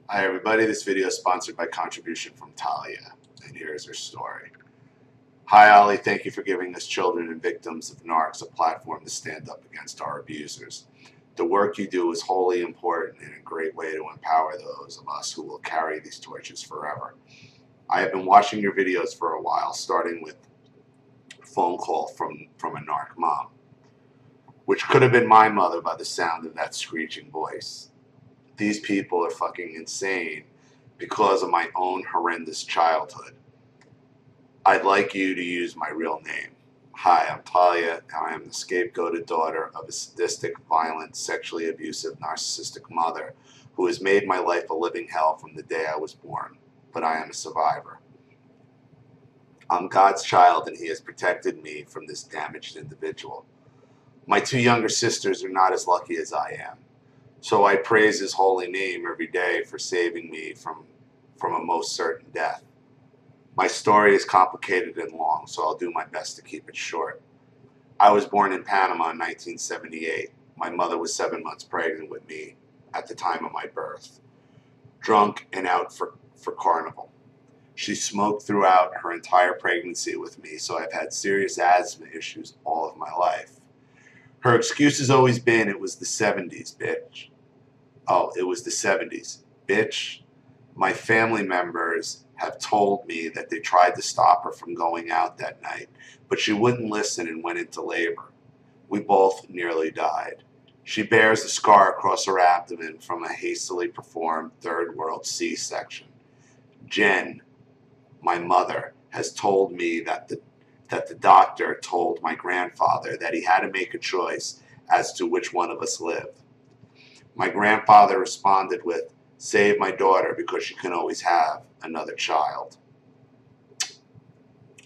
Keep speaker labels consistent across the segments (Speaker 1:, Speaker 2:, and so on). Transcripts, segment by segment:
Speaker 1: Hi everybody, this video is sponsored by contribution from Talia, and here's her story. Hi Ollie, thank you for giving us children and victims of narcs a platform to stand up against our abusers. The work you do is wholly important and a great way to empower those of us who will carry these torches forever. I have been watching your videos for a while, starting with a phone call from a narc mom, which could have been my mother by the sound of that screeching voice. These people are fucking insane because of my own horrendous childhood. I'd like you to use my real name. Hi, I'm Talia, and I am the scapegoated daughter of a sadistic, violent, sexually abusive, narcissistic mother who has made my life a living hell from the day I was born, but I am a survivor. I'm God's child, and He has protected me from this damaged individual. My two younger sisters are not as lucky as I am. So I praise His holy name every day for saving me from a most certain death. My story is complicated and long, so I'll do my best to keep it short. I was born in Panama in 1978. My mother was 7 months pregnant with me at the time of my birth, drunk and out for carnival. She smoked throughout her entire pregnancy with me, so I've had serious asthma issues all of my life. Her excuse has always been, it was the 70s, bitch. Oh, it was the 70s. Bitch, my family members have told me that they tried to stop her from going out that night, but she wouldn't listen and went into labor. We both nearly died. She bears a scar across her abdomen from a hastily performed third world C-section. Jen, my mother, has told me that the doctor told my grandfather that he had to make a choice as to which one of us lived. My grandfather responded with, "Save my daughter because she can always have another child."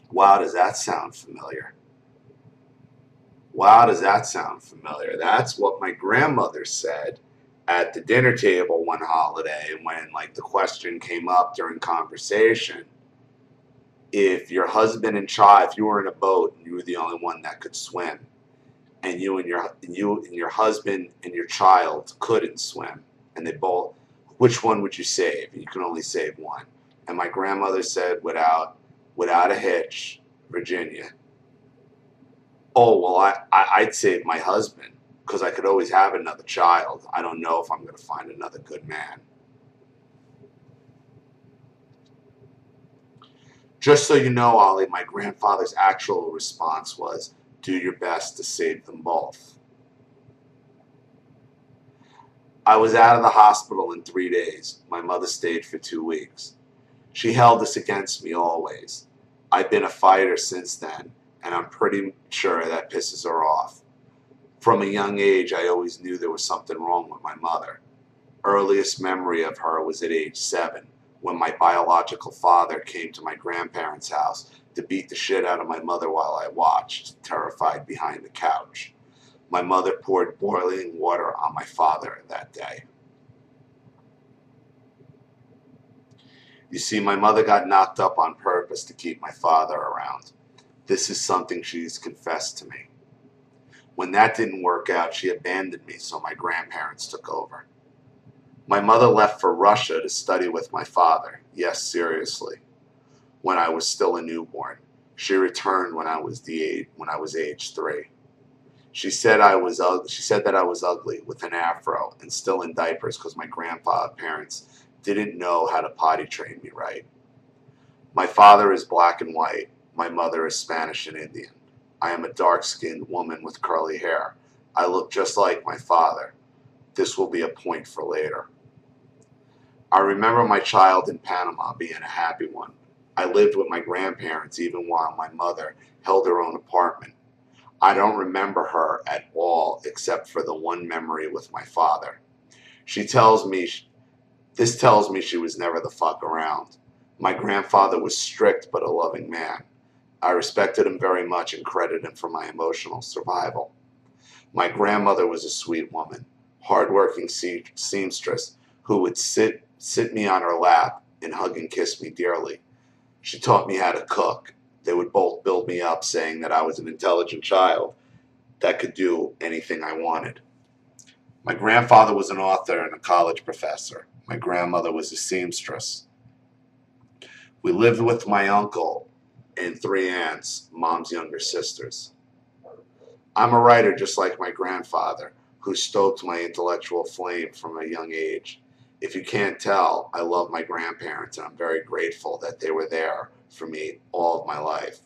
Speaker 1: Wow, does that sound familiar? Wow, does that sound familiar? That's what my grandmother said at the dinner table one holiday when the question came up during conversation. If your husband and child, if you were in a boat and you were the only one that could swim, and you and your husband and your child couldn't swim, and they both, which one would you save? You can only save one. And my grandmother said, without a hitch, Virginia. Oh, well, I'd save my husband because I could always have another child. I don't know if I'm going to find another good man. Just so you know, Ollie, my grandfather's actual response was, do your best to save them both. I was out of the hospital in 3 days. My mother stayed for 2 weeks. She held this against me always. I've been a fighter since then, and I'm pretty sure that pisses her off. From a young age, I always knew there was something wrong with my mother. Earliest memory of her was at age 7, when my biological father came to my grandparents' house to beat the shit out of my mother while I watched, terrified behind the couch. My mother poured boiling water on my father that day. You see, my mother got knocked up on purpose to keep my father around. This is something she's confessed to me. When that didn't work out, she abandoned me, so my grandparents took over. My mother left for Russia to study with my father. Yes, seriously. When I was still a newborn. She returned when I was age 3. She said that I was ugly with an afro and still in diapers because my grandparents didn't know how to potty train me right. My father is black and white. My mother is Spanish and Indian. I am a dark-skinned woman with curly hair. I look just like my father. This will be a point for later. I remember my child in Panama being a happy one. I lived with my grandparents even while my mother held her own apartment. I don't remember her at all except for the one memory with my father. This tells me she was never the fuck around. My grandfather was strict but a loving man. I respected him very much and credited him for my emotional survival. My grandmother was a sweet woman, hard-working seamstress who would sit me on her lap and hug and kiss me dearly. She taught me how to cook. They would both build me up, saying that I was an intelligent child that could do anything I wanted. My grandfather was an author and a college professor. My grandmother was a seamstress. We lived with my uncle and 3 aunts, Mom's younger sisters. I'm a writer just like my grandfather, who stoked my intellectual flame from a young age. If you can't tell, I love my grandparents, and I'm very grateful that they were there for me all of my life.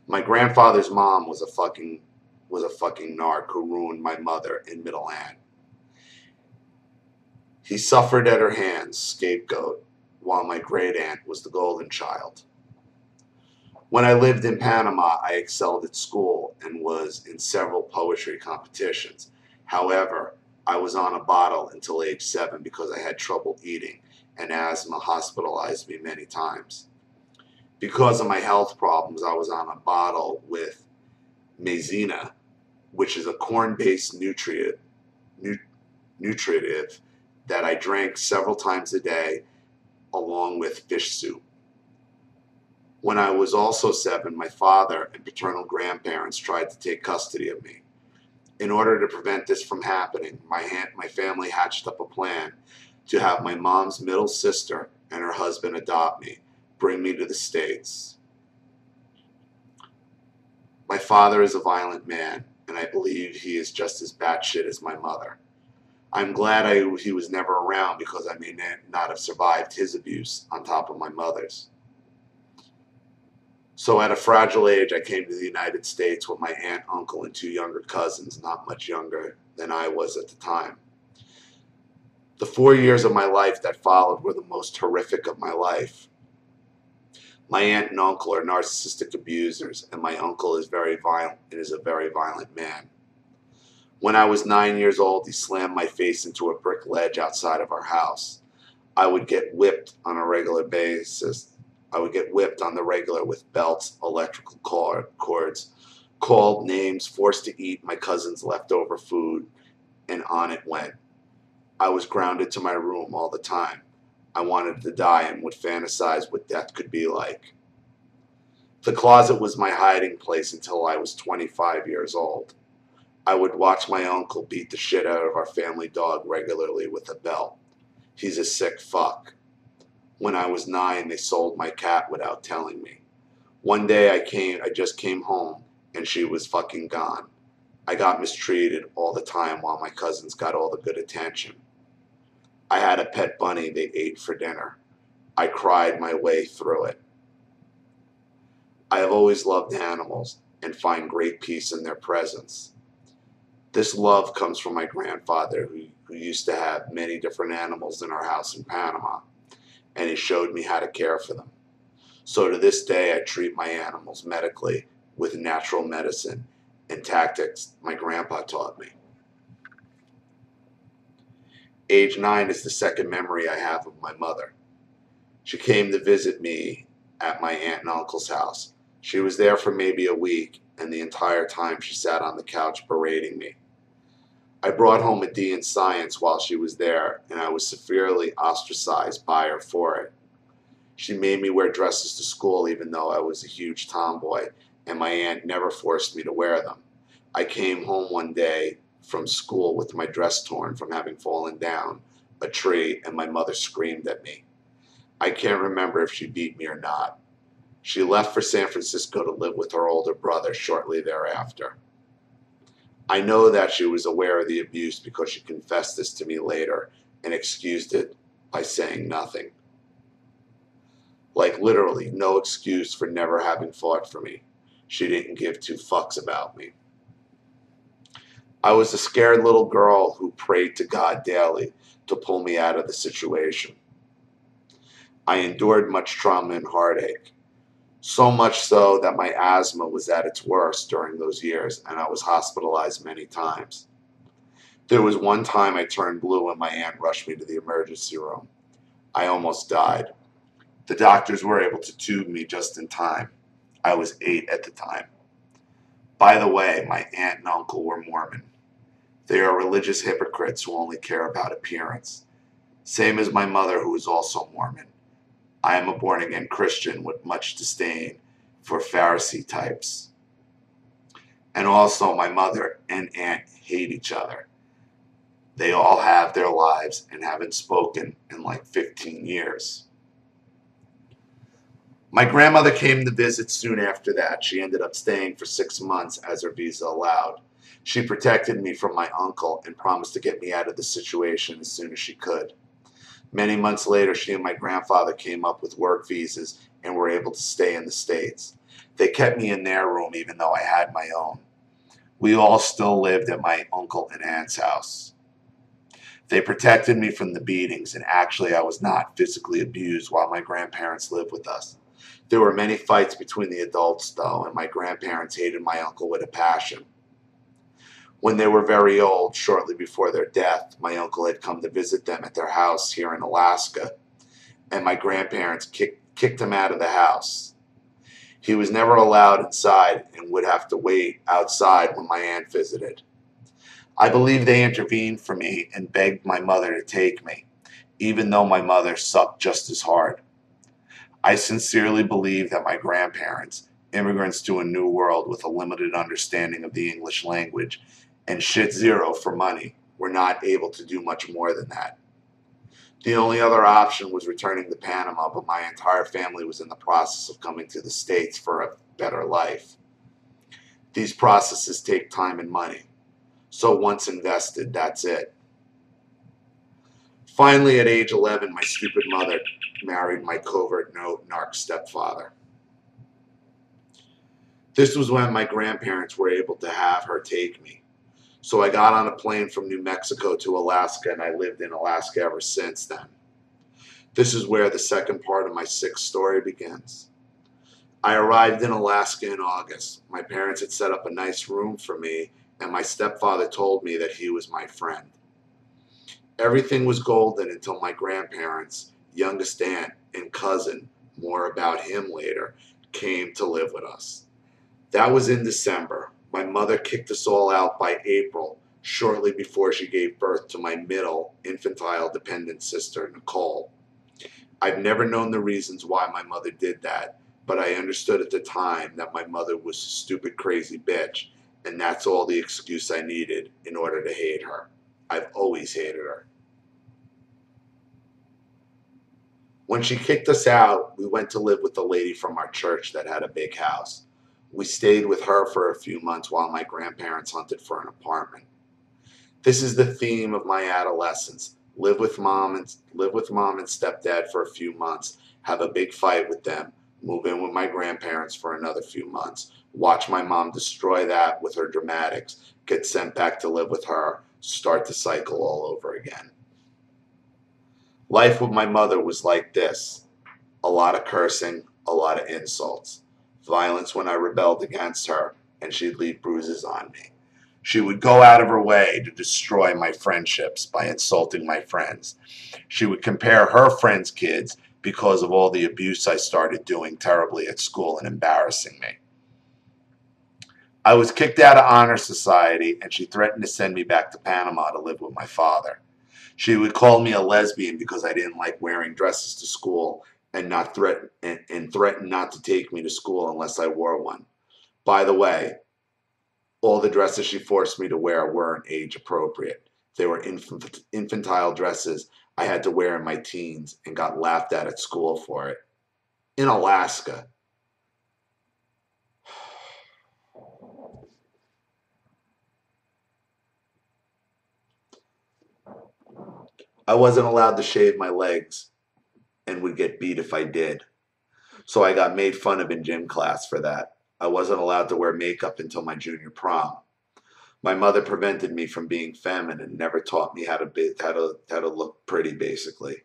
Speaker 1: My grandfather's mom was a fucking narc who ruined my mother in middle aunt. He suffered at her hands, scapegoat, while my great aunt was the golden child. When I lived in Panama, I excelled at school and was in several poetry competitions. However, I was on a bottle until age 7 because I had trouble eating, and asthma hospitalized me many times. Because of my health problems, I was on a bottle with maizena, which is a corn-based nutritive that I drank several times a day along with fish soup. When I was also 7, my father and paternal grandparents tried to take custody of me. In order to prevent this from happening, my family hatched up a plan to have my mom's middle sister and her husband adopt me, bring me to the States. My father is a violent man, and I believe he is just as batshit as my mother. I'm glad he was never around because I may not have survived his abuse on top of my mother's. So at a fragile age, I came to the United States with my aunt, uncle, and 2 younger cousins, not much younger than I was at the time. The 4 years of my life that followed were the most horrific of my life. My aunt and uncle are narcissistic abusers, and my uncle is very violent and is a very violent man. When I was 9 years old, he slammed my face into a brick ledge outside of our house. I would get whipped on a regular basis. I would get whipped on the regular with belts, electrical cords, called names, forced to eat my cousin's leftover food, and on it went. I was grounded to my room all the time. I wanted to die and would fantasize what death could be like. The closet was my hiding place until I was 25 years old. I would watch my uncle beat the shit out of our family dog regularly with a belt. He's a sick fuck. When I was 9, they sold my cat without telling me. One day I just came home and she was fucking gone. I got mistreated all the time while my cousins got all the good attention. I had a pet bunny they ate for dinner. I cried my way through it. I have always loved animals and find great peace in their presence. This love comes from my grandfather who used to have many different animals in our house in Panama, and he showed me how to care for them. So to this day, I treat my animals medically with natural medicine and tactics my grandpa taught me. Age 9 is the second memory I have of my mother. She came to visit me at my aunt and uncle's house. She was there for maybe a week, and the entire time she sat on the couch berating me. I brought home a D in science while she was there, and I was severely ostracized by her for it. She made me wear dresses to school even though I was a huge tomboy, and my aunt never forced me to wear them. I came home one day from school with my dress torn from having fallen down a tree, and my mother screamed at me. I can't remember if she beat me or not. She left for San Francisco to live with her older brother shortly thereafter. I know that she was aware of the abuse because she confessed this to me later and excused it by saying nothing. Like literally no excuse for never having fought for me. She didn't give 2 fucks about me. I was a scared little girl who prayed to God daily to pull me out of the situation. I endured much trauma and heartache. So much so that my asthma was at its worst during those years, and I was hospitalized many times. There was one time I turned blue and my aunt rushed me to the emergency room. I almost died. The doctors were able to tube me just in time. I was 8 at the time. By the way, my aunt and uncle were Mormon. They are religious hypocrites who only care about appearance. Same as my mother, who is also Mormon. I am a born-again Christian with much disdain for Pharisee types. And also, my mother and aunt hate each other. They all have their lives and haven't spoken in like 15 years. My grandmother came to visit soon after that. She ended up staying for 6 months as her visa allowed. She protected me from my uncle and promised to get me out of the situation as soon as she could. Many months later, she and my grandfather came up with work visas and were able to stay in the States. They kept me in their room even though I had my own. We all still lived at my uncle and aunt's house. They protected me from the beatings, and actually I was not physically abused while my grandparents lived with us. There were many fights between the adults, though, and my grandparents hated my uncle with a passion. When they were very old, shortly before their death, my uncle had come to visit them at their house here in Alaska, and my grandparents kicked him out of the house. He was never allowed inside and would have to wait outside when my aunt visited. I believe they intervened for me and begged my mother to take me, even though my mother sucked just as hard. I sincerely believe that my grandparents, immigrants to a new world with a limited understanding of the English language and shit zero for money, were not able to do much more than that. The only other option was returning to Panama, but my entire family was in the process of coming to the States for a better life. These processes take time and money, so once invested, that's it. Finally, at age 11, my stupid mother married my covert narc stepfather. This was when my grandparents were able to have her take me. So I got on a plane from New Mexico to Alaska, and I lived in Alaska ever since then. This is where the second part of my sick story begins. I arrived in Alaska in August. My parents had set up a nice room for me, and my stepfather told me that he was my friend. Everything was golden until my grandparents, youngest aunt and cousin, more about him later, came to live with us. That was in December. My mother kicked us all out by April, shortly before she gave birth to my middle infantile dependent sister, Nicole. I've never known the reasons why my mother did that, but I understood at the time that my mother was a stupid, crazy bitch, and that's all the excuse I needed in order to hate her. I've always hated her. When she kicked us out, we went to live with a lady from our church that had a big house. We stayed with her for a few months while my grandparents hunted for an apartment. This is the theme of my adolescence. Live with mom and stepdad for a few months, have a big fight with them, move in with my grandparents for another few months, watch my mom destroy that with her dramatics, get sent back to live with her, start the cycle all over again. Life with my mother was like this. A lot of cursing, a lot of insults. Violence when I rebelled against her, and she'd leave bruises on me. She would go out of her way to destroy my friendships by insulting my friends. She would compare her friends' kids because of all the abuse I started doing terribly at school and embarrassing me. I was kicked out of honor society, and she threatened to send me back to Panama to live with my father. She would call me a lesbian because I didn't like wearing dresses to school and threatened not to take me to school unless I wore one. By the way, all the dresses she forced me to wear weren't age appropriate. They were infantile dresses I had to wear in my teens and got laughed at school for it. In Alaska. I wasn't allowed to shave my legs and would get beat if I did. So I got made fun of in gym class for that. I wasn't allowed to wear makeup until my junior prom. My mother prevented me from being feminine, never taught me how to look pretty, basically,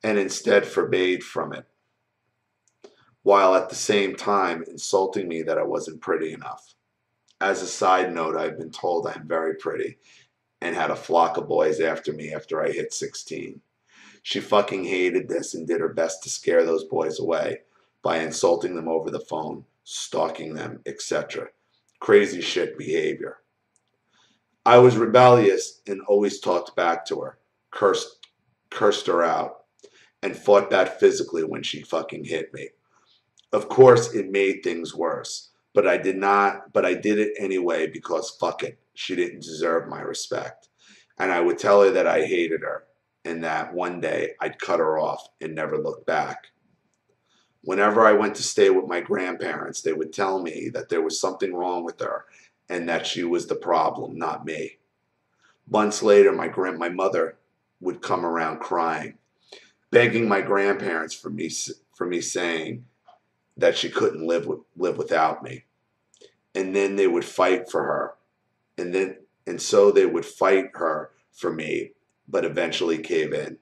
Speaker 1: and instead forbade from it, while at the same time insulting me that I wasn't pretty enough. As a side note, I've been told I'm very pretty and had a flock of boys after me after I hit 16. She fucking hated this and did her best to scare those boys away by insulting them over the phone, stalking them, etc. Crazy shit behavior. I was rebellious and always talked back to her, cursed her out, and fought back physically when she fucking hit me. Of course, it made things worse, but I did it anyway because fuck it, she didn't deserve my respect. And I would tell her that I hated her and that one day I'd cut her off and never look back. Whenever I went to stay with my grandparents, they would tell me that there was something wrong with her and that she was the problem, not me. Months later, my mother would come around crying, begging my grandparents for me saying that she couldn't live without me. And then they would fight for her. And so they would fight her for me, but eventually cave in.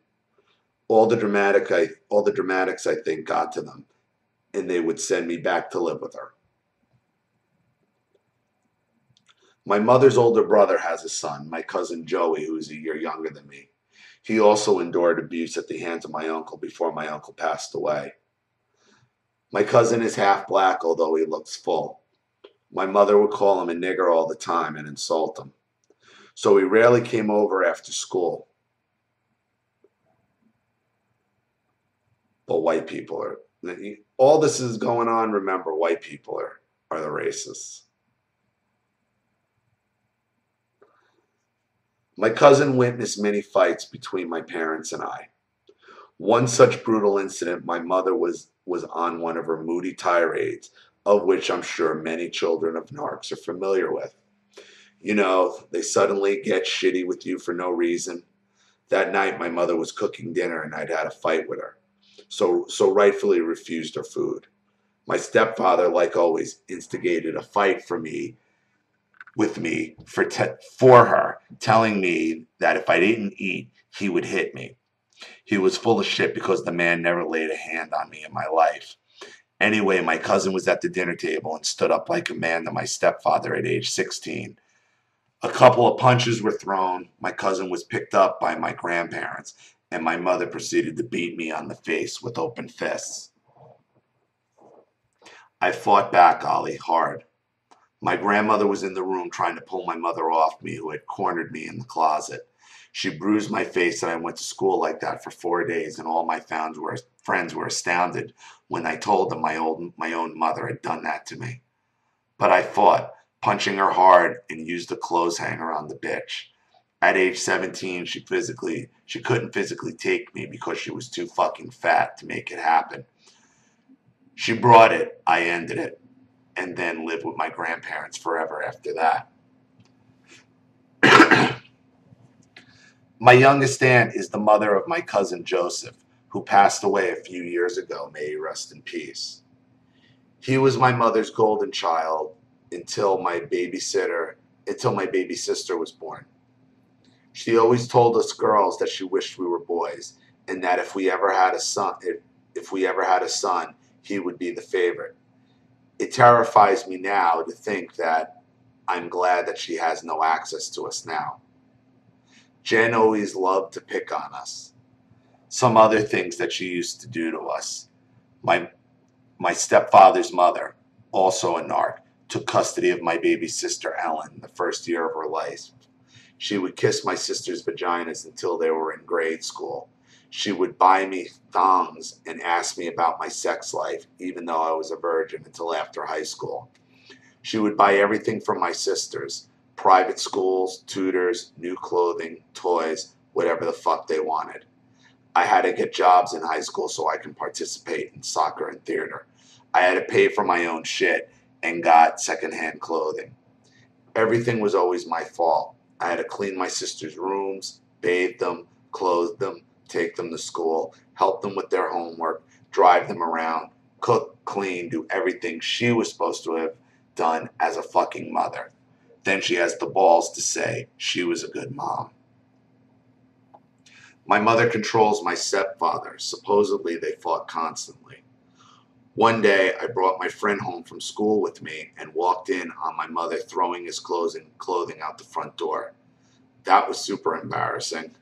Speaker 1: All the dramatics I think got to them, and they would send me back to live with her. My mother's older brother has a son, my cousin Joey, who is a year younger than me. He also endured abuse at the hands of my uncle before my uncle passed away. My cousin is half black, although he looks full. My mother would call him a nigger all the time and insult him. So he rarely came over after school. But white people are, all this is going on, remember, white people are the racists. My cousin witnessed many fights between my parents and I. One such brutal incident, my mother was on one of her moody tirades, of which I'm sure many children of narcs are familiar with. You know, they suddenly get shitty with you for no reason. That night, my mother was cooking dinner and I'd had a fight with her, so rightfully refused her food. My stepfather, like always, instigated a fight with me for her, telling me that if I didn't eat, he would hit me. He was full of shit because the man never laid a hand on me in my life. Anyway, my cousin was at the dinner table and stood up like a man to my stepfather at age 16. A couple of punches were thrown, my cousin was picked up by my grandparents, and my mother proceeded to beat me on the face with open fists. I fought back, Ollie, hard. My grandmother was in the room trying to pull my mother off me, who had cornered me in the closet. She bruised my face, and I went to school like that for 4 days, and all my friends were astounded when I told them my own mother had done that to me. But I fought, punching her hard, and used a clothes hanger on the bitch. At age 17, she couldn't physically take me because she was too fucking fat to make it happen. She brought it, I ended it, and then lived with my grandparents forever after that. My youngest aunt is the mother of my cousin Joseph, who passed away a few years ago. May he rest in peace. He was my mother's golden child until my baby sister was born. She always told us girls that she wished we were boys, and that if we ever had a son, he would be the favorite. It terrifies me now to think that I'm glad that she has no access to us now. Jen always loved to pick on us. Some other things that she used to do to us. My stepfather's mother, also a narc, took custody of my baby sister Ellen the first year of her life. She would kiss my sister's vaginas until they were in grade school. She would buy me thongs and ask me about my sex life, even though I was a virgin, until after high school. She would buy everything from my sisters: private schools, tutors, new clothing, toys, whatever the fuck they wanted. I had to get jobs in high school so I can participate in soccer and theater. I had to pay for my own shit and got secondhand clothing. Everything was always my fault. I had to clean my sister's rooms, bathe them, clothe them, take them to school, help them with their homework, drive them around, cook, clean, do everything she was supposed to have done as a fucking mother. Then she has the balls to say she was a good mom. My mother controls my stepfather. Supposedly they fought constantly. One day I brought my friend home from school with me and walked in on my mother throwing his clothing out the front door. That was super embarrassing.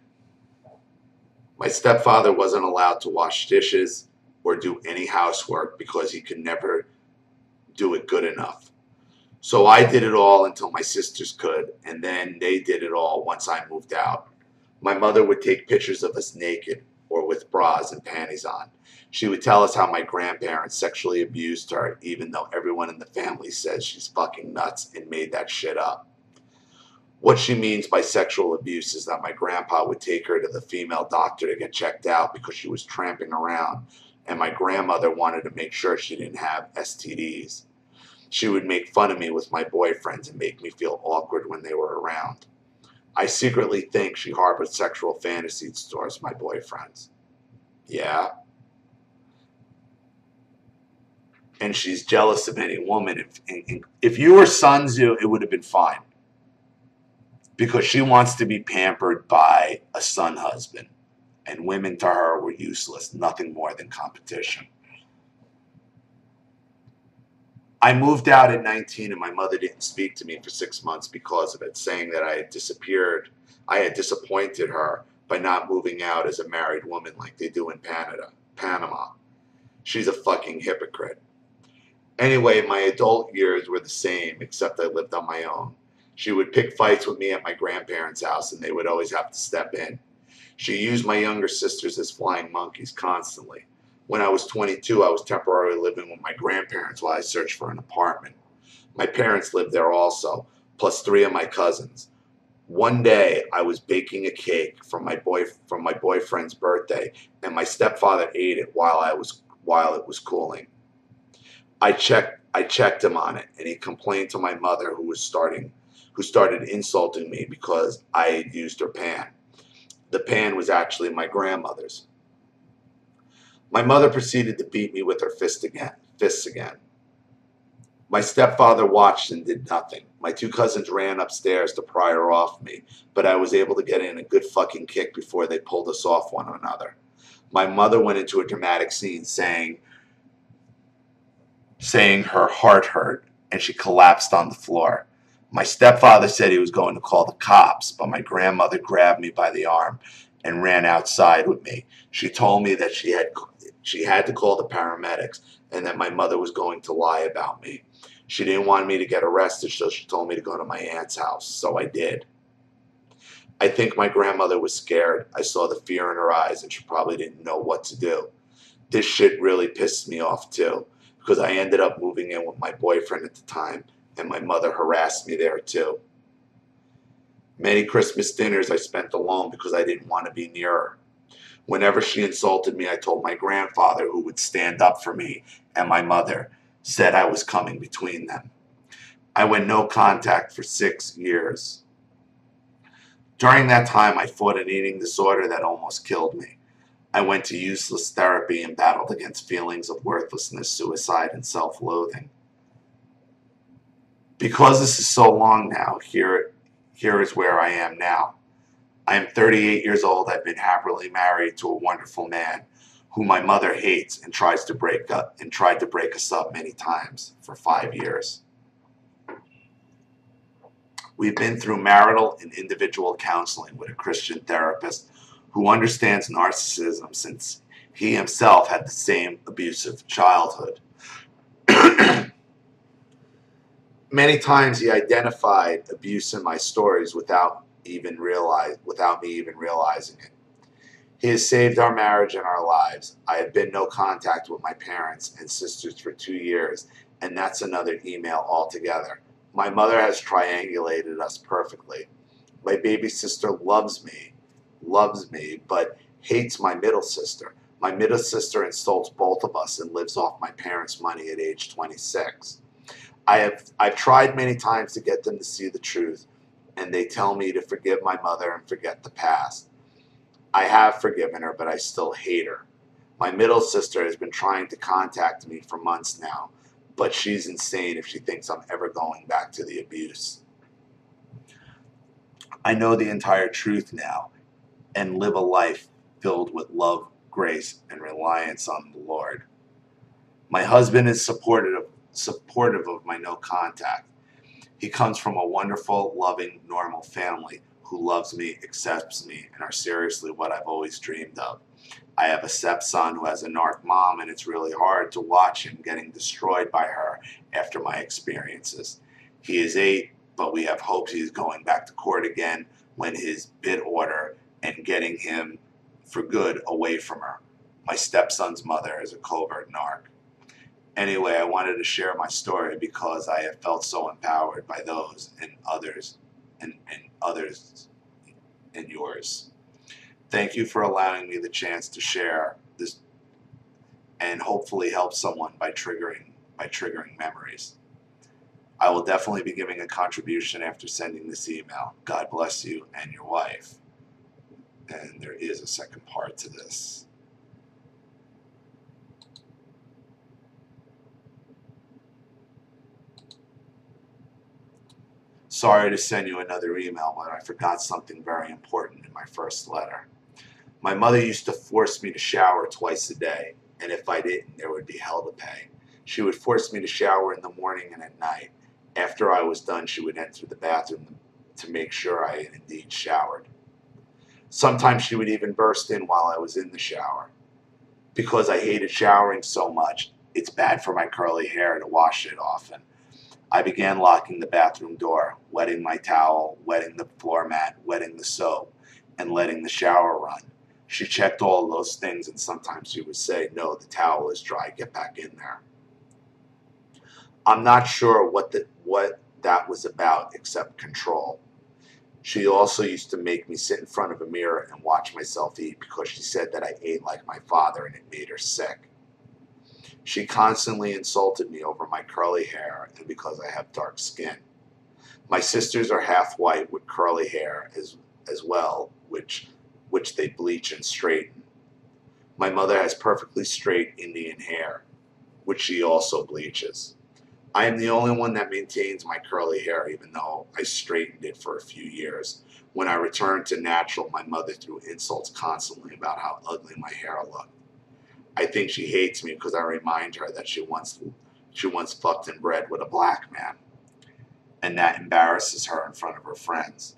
Speaker 1: My stepfather wasn't allowed to wash dishes or do any housework because he could never do it good enough. So I did it all until my sisters could, and then they did it all once I moved out. My mother would take pictures of us naked or with bras and panties on. She would tell us how my grandparents sexually abused her, even though everyone in the family says she's fucking nuts and made that shit up. What she means by sexual abuse is that my grandpa would take her to the female doctor to get checked out because she was tramping around, and my grandmother wanted to make sure she didn't have STDs. She would make fun of me with my boyfriends and make me feel awkward when they were around. I secretly think she harbored sexual fantasies towards my boyfriends. Yeah. And she's jealous of any woman. If you were Sun Tzu, it would have been fine. Because she wants to be pampered by a Sun husband. And women to her were useless, nothing more than competition. I moved out at 19 and my mother didn't speak to me for 6 months because of it, saying that I had disappeared. I had disappointed her by not moving out as a married woman like they do in Panama. She's a fucking hypocrite. Anyway, my adult years were the same, except I lived on my own. She would pick fights with me at my grandparents' house and they would always have to step in. She used my younger sisters as flying monkeys constantly. When I was 22, I was temporarily living with my grandparents while I searched for an apartment. My parents lived there also, plus 3 of my cousins. One day, I was baking a cake from my boyfriend's birthday, and my stepfather ate it while it was cooling. I checked him on it, and he complained to my mother, who started insulting me because I had used her pan. The pan was actually my grandmother's. My mother proceeded to beat me with her fists again. My stepfather watched and did nothing. My 2 cousins ran upstairs to pry her off me, but I was able to get in a good fucking kick before they pulled us off one another. My mother went into a dramatic scene saying her heart hurt, and she collapsed on the floor. My stepfather said he was going to call the cops, but my grandmother grabbed me by the arm and ran outside with me. She told me that she had to call the paramedics and that my mother was going to lie about me. She didn't want me to get arrested, so she told me to go to my aunt's house, so I did. I think my grandmother was scared. I saw the fear in her eyes and she probably didn't know what to do. This shit really pissed me off too, because I ended up moving in with my boyfriend at the time and my mother harassed me there too. Many Christmas dinners I spent alone because I didn't want to be near her. Whenever she insulted me, I told my grandfather, who would stand up for me, and my mother said I was coming between them. I went no contact for 6 years. During that time, I fought an eating disorder that almost killed me. I went to useless therapy and battled against feelings of worthlessness, suicide, and self-loathing. Because this is so long now, here is where I am now. I am 38 years old. I've been happily married to a wonderful man who my mother hates and tried to break us up many times for 5 years. We've been through marital and individual counseling with a Christian therapist who understands narcissism since he himself had the same abusive childhood. Many times he identified abuse in my stories without me even realizing it. He has saved our marriage and our lives. I have been no contact with my parents and sisters for 2 years, and that's another email altogether. My mother has triangulated us perfectly. My baby sister loves me, but hates my middle sister. My middle sister insults both of us and lives off my parents' money at age 26. I've tried many times to get them to see the truth, and they tell me to forgive my mother and forget the past. I have forgiven her, but I still hate her. My middle sister has been trying to contact me for months now, but she's insane if she thinks I'm ever going back to the abuse. I know the entire truth now and live a life filled with love, grace, and reliance on the Lord. My husband is supportive of my no contact. He comes from a wonderful, loving, normal family who loves me, accepts me, and are seriously what I've always dreamed of. I have a stepson who has a narc mom, and it's really hard to watch him getting destroyed by her after my experiences. He is 8, but we have hopes he's going back to court again when his bid order and getting him for good away from her. My stepson's mother is a covert narc. Anyway, I wanted to share my story because I have felt so empowered by those and others and others and yours. Thank you for allowing me the chance to share this and hopefully help someone by triggering memories. I will definitely be giving a contribution after sending this email. God bless you and your wife. And there is a second part to this. Sorry to send you another email, but I forgot something very important in my first letter. My mother used to force me to shower twice a day, and if I didn't, there would be hell to pay. She would force me to shower in the morning and at night. After I was done, she would enter the bathroom to make sure I had indeed showered. Sometimes she would even burst in while I was in the shower. Because I hated showering so much, it's bad for my curly hair to wash it often. I began locking the bathroom door, wetting my towel, wetting the floor mat, wetting the soap, and letting the shower run. She checked all of those things, and sometimes she would say, "No, the towel is dry, get back in there." I'm not sure what that was about except control. She also used to make me sit in front of a mirror and watch myself eat because she said that I ate like my father and it made her sick. She constantly insulted me over my curly hair and because I have dark skin. My sisters are half white with curly hair as well, which they bleach and straighten. My mother has perfectly straight Indian hair, which she also bleaches. I am the only one that maintains my curly hair, even though I straightened it for a few years. When I returned to natural, my mother threw insults constantly about how ugly my hair looked. I think she hates me because I remind her that she once fucked and bred with a black man, and that embarrasses her in front of her friends.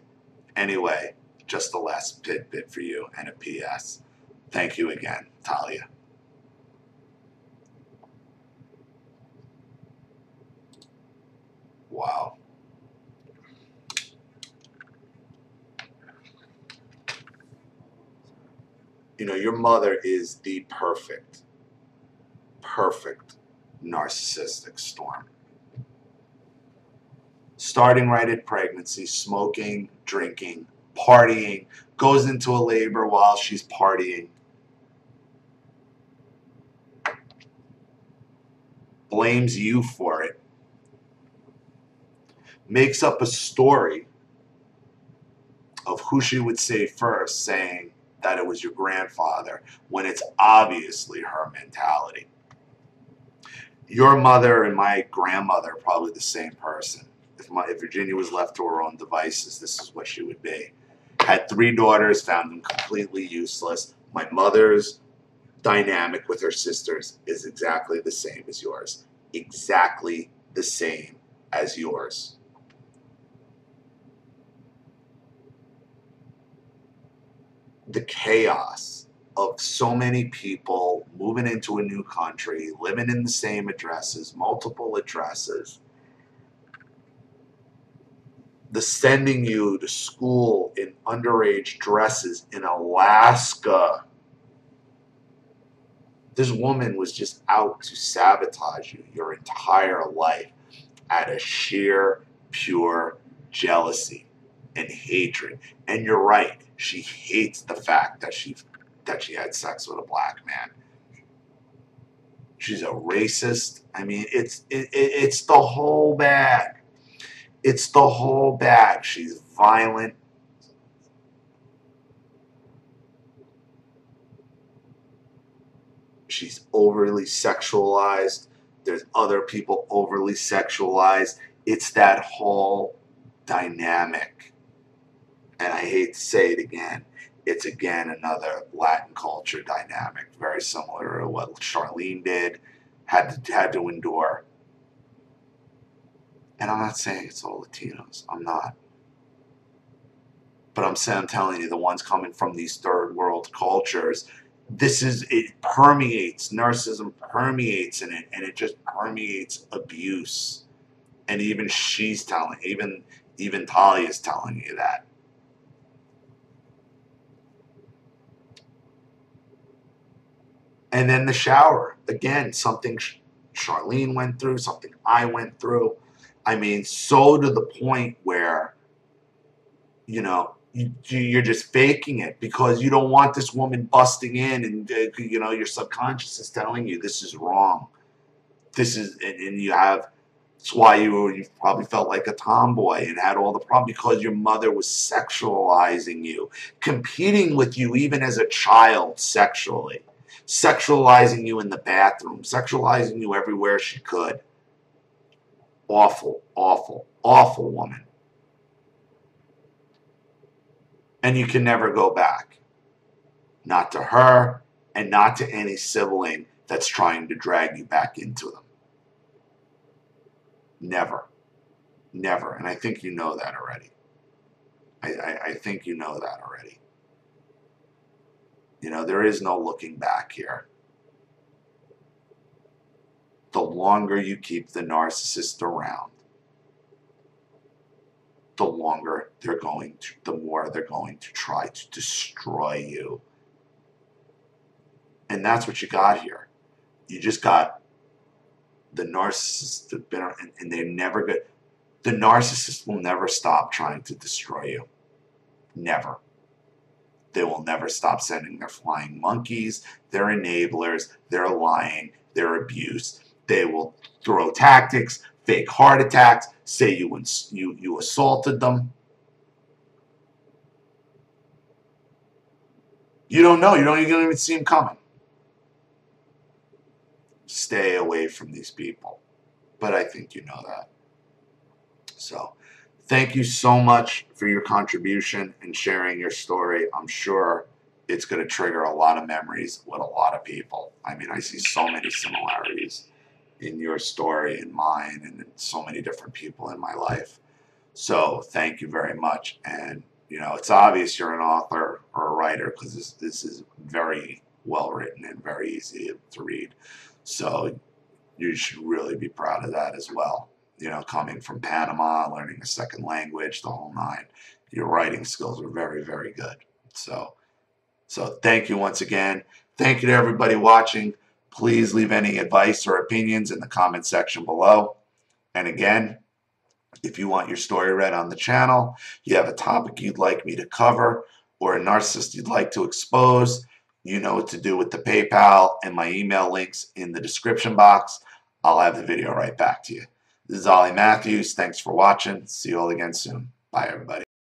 Speaker 1: Anyway, just the last tidbit for you and a P.S. Thank you again, Talia. Wow. You know, your mother is the perfect narcissistic storm. Starting right at pregnancy, smoking, drinking, partying, goes into a labor while she's partying, blames you for it, makes up a story of who she would say first, saying that it was your grandfather, when it's obviously her mentality. Your mother and my grandmother are probably the same person. If Virginia was left to her own devices, this is what she would be. Had 3 daughters, found them completely useless. My mother's dynamic with her sisters is exactly the same as yours. Exactly the same as yours. The chaos of so many people moving into a new country, living in the same addresses, multiple addresses, the sending you to school in underage dresses in Alaska. This woman was just out to sabotage you your entire life out of sheer, pure jealousy and hatred. And you're right, she hates the fact that she had sex with a black man. She's a racist. I mean, it's the whole bag. It's the whole bag. She's violent. She's overly sexualized. There's other people overly sexualized. It's that whole dynamic. And I hate to say it again. It's again another Latin culture dynamic, very similar to what Charlene did, had to endure. And I'm not saying it's all Latinos. I'm not. But I'm telling you, the ones coming from these third world cultures, it permeates, narcissism permeates in it, and it just permeates abuse. And even even Talia's telling you that. And then the shower, again, something Charlene went through, something I went through. I mean, so to the point where you're just faking it because you don't want this woman busting in, and your subconscious is telling you this is wrong. This is, and you have. That's why you probably felt like a tomboy and had all the problems, because your mother was sexualizing you, competing with you even as a child sexually, sexualizing you in the bathroom, sexualizing you everywhere she could. Awful, awful, awful woman. And you can never go back. Not to her, and not to any sibling that's trying to drag you back into them. Never. Never. And I think you know that already. I think you know that already. There is no looking back here. The longer you keep the narcissist around, the more they're going to try to destroy you. And that's what you got here. You just got the narcissist, and they're never good. The narcissist will never stop trying to destroy you. Never. They will never stop sending their flying monkeys, their enablers, their lying, their abuse. They will throw tactics, fake heart attacks, say you assaulted them. You don't know. You don't even see them coming. Stay away from these people. But I think you know that. So, thank you so much for your contribution and sharing your story. I'm sure it's going to trigger a lot of memories with a lot of people. I mean, I see so many similarities in your story and mine, and in so many different people in my life. So, thank you very much. And, it's obvious you're an author or a writer, because this is very well written and very easy to read. So, you should really be proud of that as well. Coming from Panama, learning a second language, the whole nine. Your writing skills are very, very good. So thank you once again. Thank you to everybody watching. Please leave any advice or opinions in the comment section below. And again, if you want your story read on the channel, you have a topic you'd like me to cover, or a narcissist you'd like to expose, you know what to do with the PayPal and my email links in the description box. I'll have the video right back to you. This is Ollie Matthews. Thanks for watching. See you all again soon. Bye, everybody.